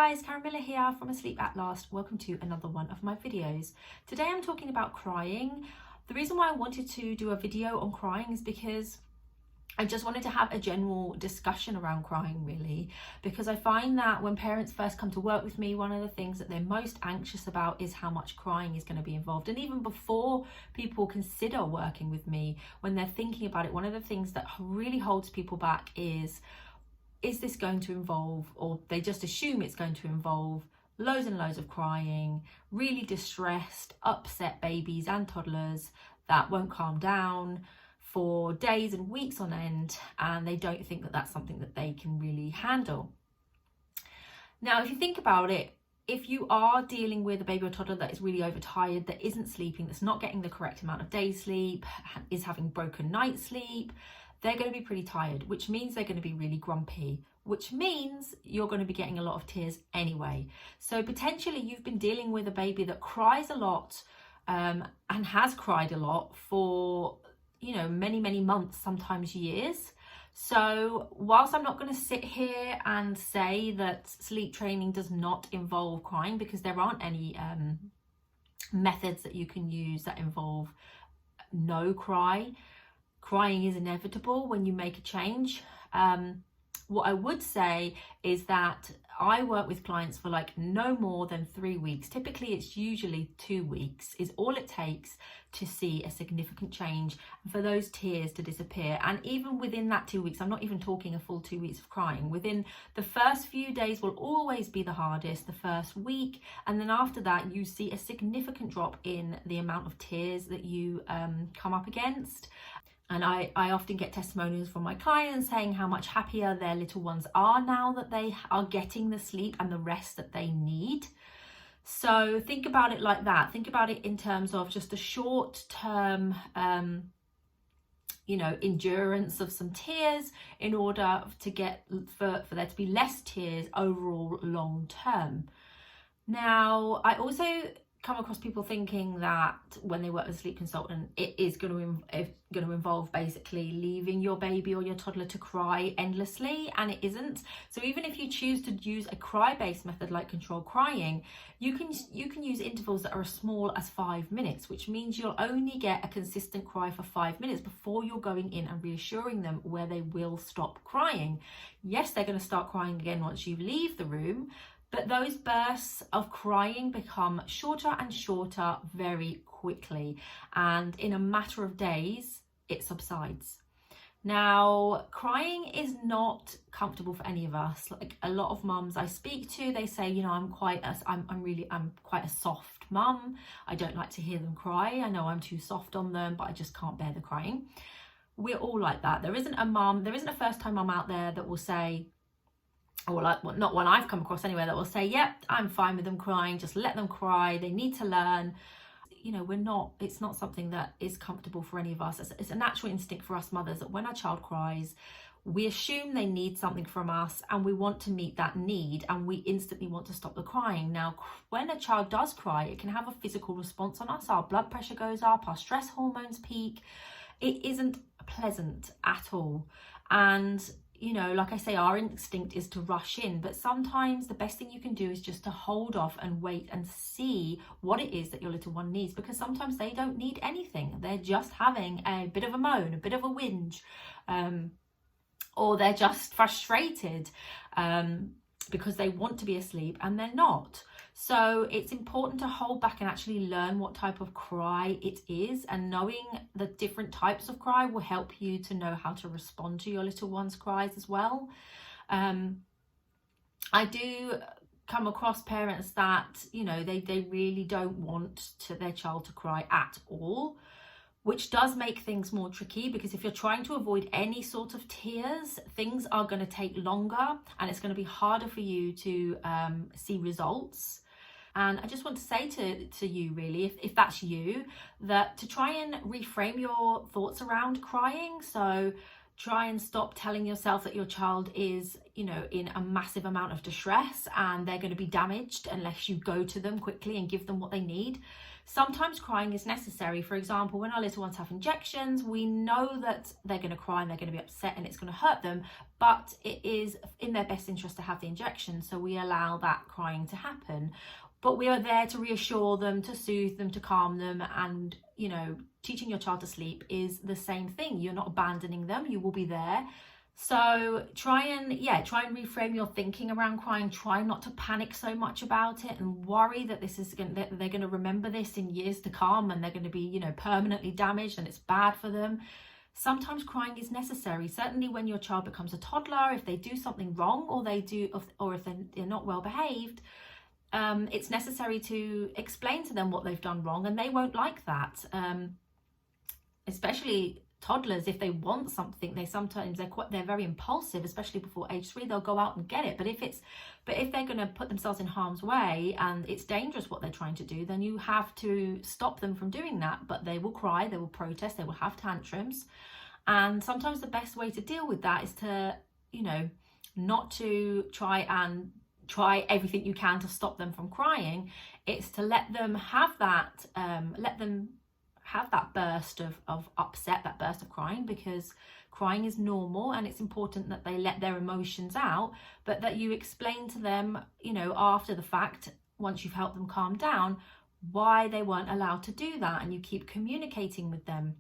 guys, Karen Miller here from Asleep at Last. Welcome to another one of my videos. Today I'm talking about crying. The reason why I wanted to do a video on crying is because I just wanted to have a general discussion around crying, really, because I find that when parents first come to work with me, one of the things that they're most anxious about is how much crying is going to be involved. And even before people consider working with me, when they're thinking about it, one of the things that really holds people back is this going to involve, or they just assume it's going to involve, loads and loads of crying, really distressed, upset babies and toddlers that won't calm down for days and weeks on end, and they don't think that that's something that they can really handle. Now, if you think about it, if you are dealing with a baby or toddler that is really overtired, that isn't sleeping, that's not getting the correct amount of day sleep, is having broken night sleep, they're going to be pretty tired, which means they're going to be really grumpy, which means you're going to be getting a lot of tears anyway. So potentially you've been dealing with a baby that cries a lot and has cried a lot for many months, sometimes years. So whilst I'm not going to sit here and say that sleep training does not involve crying, because there aren't any methods that you can use that involve no cry. Crying is inevitable when you make a change. What I would say is that I work with clients for no more than 3 weeks. Typically, it's usually 2 weeks is all it takes to see a significant change and for those tears to disappear. And even within that 2 weeks, I'm not even talking a full 2 weeks of crying. Within the first few days will always be the hardest, the first week. And then after that, you see a significant drop in the amount of tears that you come up against. And I often get testimonials from my clients saying how much happier their little ones are now that they are getting the sleep and the rest that they need. So think about it like that. Think about it in terms of just a short-term, endurance of some tears in order to get for there to be less tears overall long-term. Now, I also come across people thinking that when they work with a sleep consultant, it is going to involve basically leaving your baby or your toddler to cry endlessly, and it isn't. So even if you choose to use a cry-based method like controlled crying, you can use intervals that are as small as 5 minutes, which means you'll only get a consistent cry for 5 minutes before you're going in and reassuring them where they will stop crying. Yes, they're going to start crying again once you leave the room, but those bursts of crying become shorter and shorter very quickly. And in a matter of days, it subsides. Now, crying is not comfortable for any of us. Like a lot of mums I speak to, they say, I'm quite a soft mum. I don't like to hear them cry. I know I'm too soft on them, but I just can't bear the crying. We're all like that. There isn't a first-time mum out there that will say, or not one I've come across anyway, that will say, yep, I'm fine with them crying, just let them cry, they need to learn. It's not something that is comfortable for any of us. It's a natural instinct for us mothers that when our child cries, we assume they need something from us and we want to meet that need and we instantly want to stop the crying. Now, when a child does cry, it can have a physical response on us. Our blood pressure goes up, our stress hormones peak. It isn't pleasant at all. And like I say, our instinct is to rush in, but sometimes the best thing you can do is just to hold off and wait and see what it is that your little one needs, because sometimes they don't need anything. They're just having a bit of a moan, a bit of a whinge, or they're just frustrated because they want to be asleep and they're not. So it's important to hold back and actually learn what type of cry it is, and knowing the different types of cry will help you to know how to respond to your little one's cries as well. I do come across parents that, they really don't want their child to cry at all, which does make things more tricky, because if you're trying to avoid any sort of tears, things are going to take longer and it's going to be harder for you to see results. And I just want to say to you, really, if that's you, that to try and reframe your thoughts around crying. So try and stop telling yourself that your child is, in a massive amount of distress and they're going to be damaged unless you go to them quickly and give them what they need. Sometimes crying is necessary. For example, when our little ones have injections, we know that they're going to cry and they're going to be upset and it's going to hurt them, but it is in their best interest to have the injection, so we allow that crying to happen. But we are there to reassure them, to soothe them, to calm them. And, you know, teaching your child to sleep is the same thing. You're not abandoning them. You will be there. So try and reframe your thinking around crying. Try not to panic so much about it and worry that they're going to remember this in years to come and they're going to be, you know, permanently damaged and it's bad for them. Sometimes crying is necessary. Certainly when your child becomes a toddler, if they do something wrong or if they're not well behaved, it's necessary to explain to them what they've done wrong, and they won't like that. Especially toddlers, if they want something, they're very impulsive, especially before age 3. They'll go out and get it. But if they're going to put themselves in harm's way and it's dangerous what they're trying to do, then you have to stop them from doing that. But they will cry, they will protest, they will have tantrums, and sometimes the best way to deal with that is to, you know, not to try everything you can to stop them from crying. It's to let them have that burst of upset, that burst of crying, because crying is normal and it's important that they let their emotions out, but that you explain to them, you know, after the fact, once you've helped them calm down, why they weren't allowed to do that, and you keep communicating with them.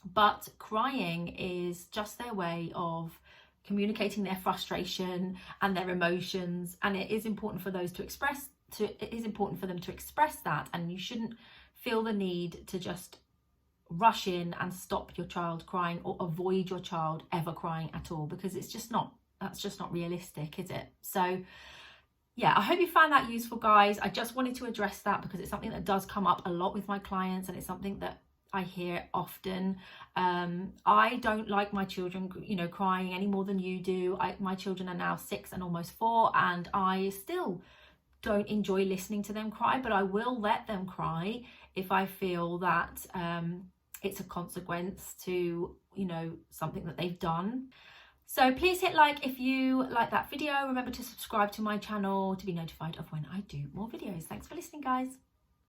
But crying is just their way of communicating their frustration and their emotions, and it is important for them to express that, and you shouldn't feel the need to just rush in and stop your child crying or avoid your child ever crying at all, because that's just not realistic, is it? So yeah, I hope you found that useful, guys. I just wanted to address that because it's something that does come up a lot with my clients, and it's something that I hear often. I don't like my children, you know, crying any more than you do. My children are now 6 and almost 4, and I still don't enjoy listening to them cry, but I will let them cry if I feel that it's a consequence to, you know, something that they've done. So please hit like if you like that video. Remember to subscribe to my channel to be notified of when I do more videos. Thanks for listening, guys.